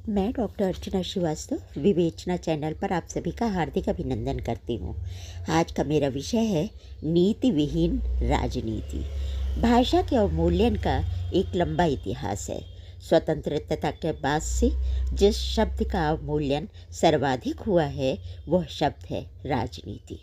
मैं डॉक्टर अर्चना श्रीवास्तव विवेचना चैनल पर आप सभी का हार्दिक अभिनंदन करती हूँ। आज का मेरा विषय है नीति विहीन राजनीति। भाषा के अवमूल्यन का एक लंबा इतिहास है। स्वतंत्रता के बाद से जिस शब्द का अवमूल्यन सर्वाधिक हुआ है वह शब्द है राजनीति।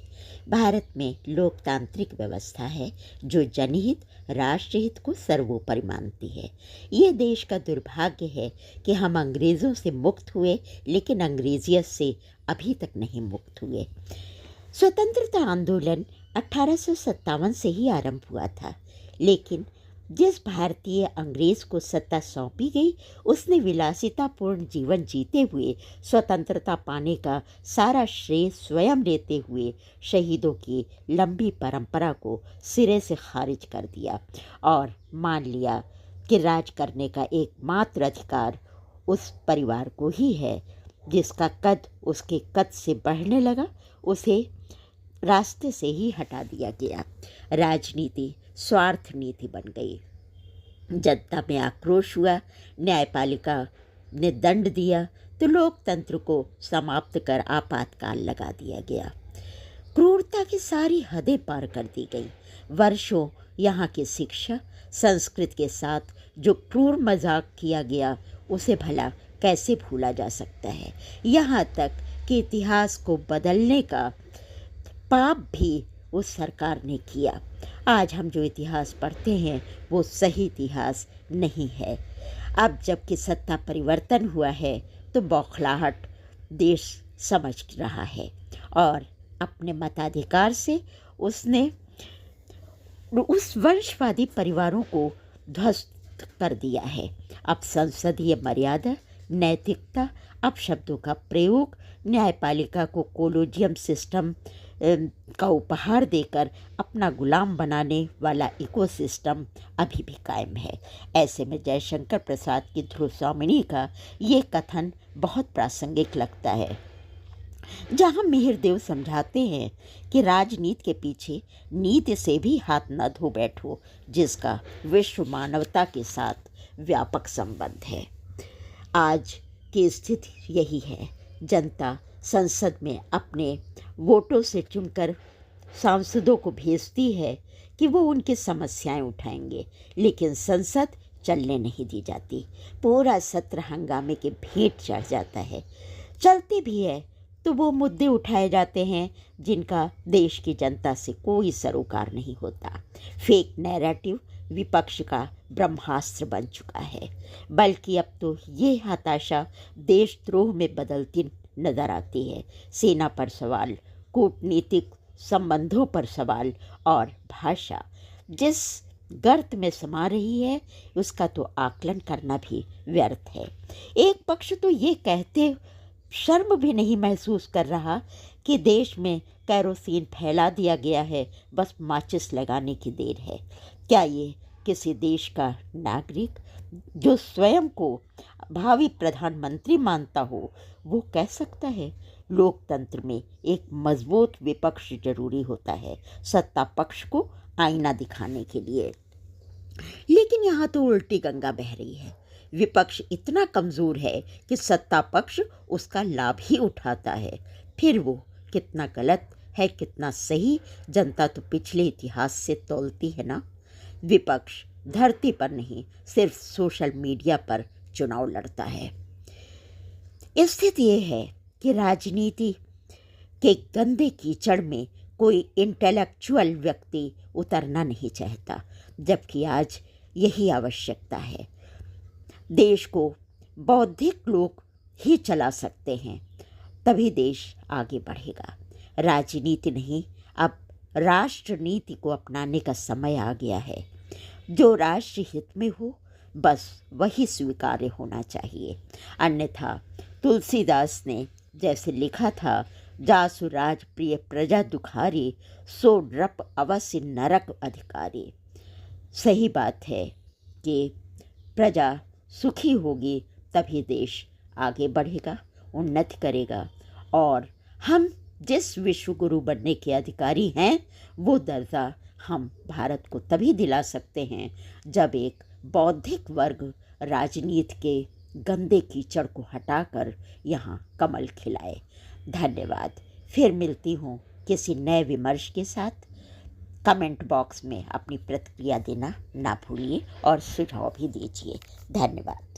भारत में लोकतांत्रिक व्यवस्था है जो जनहित राष्ट्रहित को सर्वोपरि मानती है। ये देश का दुर्भाग्य है कि हम अंग्रेज़ों से मुक्त हुए लेकिन अंग्रेजियत से अभी तक नहीं मुक्त हुए। स्वतंत्रता आंदोलन 1857 से ही आरंभ हुआ था, लेकिन जिस भारतीय अंग्रेज को सत्ता सौंपी गई उसने विलासितापूर्ण जीवन जीते हुए स्वतंत्रता पाने का सारा श्रेय स्वयं लेते हुए शहीदों की लंबी परंपरा को सिरे से खारिज कर दिया और मान लिया कि राज करने का एकमात्र अधिकार उस परिवार को ही है। जिसका कद उसके कद से बढ़ने लगा उसे रास्ते से ही हटा दिया गया। राजनीति स्वार्थ नीति बन गई। जनता में आक्रोश हुआ, न्यायपालिका ने दंड दिया तो लोकतंत्र को समाप्त कर आपातकाल लगा दिया गया। क्रूरता की सारी हदें पार कर दी गई। वर्षों यहाँ की शिक्षा संस्कृत के साथ जो क्रूर मजाक किया गया उसे भला कैसे भूला जा सकता है। यहाँ तक कि इतिहास को बदलने का पाप भी उस सरकार ने किया। आज हम जो इतिहास पढ़ते हैं वो सही इतिहास नहीं है। अब जबकि सत्ता परिवर्तन हुआ है तो बौखलाहट देश समझ रहा है और अपने मताधिकार से उसने उस वंशवादी परिवारों को ध्वस्त कर दिया है। अब संसदीय मर्यादा, नैतिकता, अपशब्दों का प्रयोग, न्यायपालिका को कोलोजियम सिस्टम का उपहार देकर अपना गुलाम बनाने वाला इकोसिस्टम अभी भी कायम है। ऐसे में जयशंकर प्रसाद की ध्रुव स्वामिनी का ये कथन बहुत प्रासंगिक लगता है, जहाँ मिहिरदेव समझाते हैं कि राजनीति के पीछे नीति से भी हाथ न धो बैठो, जिसका विश्व मानवता के साथ व्यापक संबंध है। आज की स्थिति यही है। जनता संसद में अपने वोटों से चुनकर सांसदों को भेजती है कि वो उनकी समस्याएं उठाएंगे, लेकिन संसद चलने नहीं दी जाती। पूरा सत्र हंगामे के भेंट चढ़ जाता है। चलती भी है तो वो मुद्दे उठाए जाते हैं जिनका देश की जनता से कोई सरोकार नहीं होता। फेक नैरेटिव विपक्ष का ब्रह्मास्त्र बन चुका है। बल्कि अब तो ये हताशा देशद्रोह में बदलती नजर आती है। सेना पर सवाल, कूटनीतिक संबंधों पर सवाल और भाषा जिस गर्त में समा रही है उसका तो आकलन करना भी व्यर्थ है। एक पक्ष तो ये कहते शर्म भी नहीं महसूस कर रहा कि देश में कैरोसिन फैला दिया गया है, बस माचिस लगाने की देर है। क्या ये किसी देश का नागरिक जो स्वयं को भावी प्रधानमंत्री मानता हो वो कह सकता है? लोकतंत्र में एक मजबूत विपक्ष जरूरी होता है सत्ता पक्ष को आईना दिखाने के लिए। लेकिन यहाँ तो उल्टी गंगा बह रही है। विपक्ष इतना कमज़ोर है कि सत्ता पक्ष उसका लाभ ही उठाता है। फिर वो कितना गलत है कितना सही जनता तो पिछले इतिहास से तौलती है ना। विपक्ष धरती पर नहीं सिर्फ सोशल मीडिया पर चुनाव लड़ता है। स्थिति ये है कि राजनीति के गंदे कीचड़ में कोई इंटेलेक्चुअल व्यक्ति उतरना नहीं चाहता, जबकि आज यही आवश्यकता है। देश को बौद्धिक लोग ही चला सकते हैं, तभी देश आगे बढ़ेगा। राजनीति नहीं, अब राष्ट्रनीति को अपनाने का समय आ गया है। जो राष्ट्र हित में हो बस वही स्वीकार्य होना चाहिए। अन्यथा तुलसीदास ने जैसे लिखा था, जासु राज प्रिय प्रजा दुखारी, सो नृप अवश्य नरक अधिकारी। सही बात है कि प्रजा सुखी होगी तभी देश आगे बढ़ेगा, उन्नति करेगा। और हम जिस विश्व गुरु बनने के अधिकारी हैं वो दर्जा हम भारत को तभी दिला सकते हैं जब एक बौद्धिक वर्ग राजनीति के गंदे कीचड़ को हटाकर यहाँ कमल खिलाए। धन्यवाद। फिर मिलती हूँ किसी नए विमर्श के साथ। कमेंट बॉक्स में अपनी प्रतिक्रिया देना ना भूलिए और सुझाव भी दीजिए। धन्यवाद।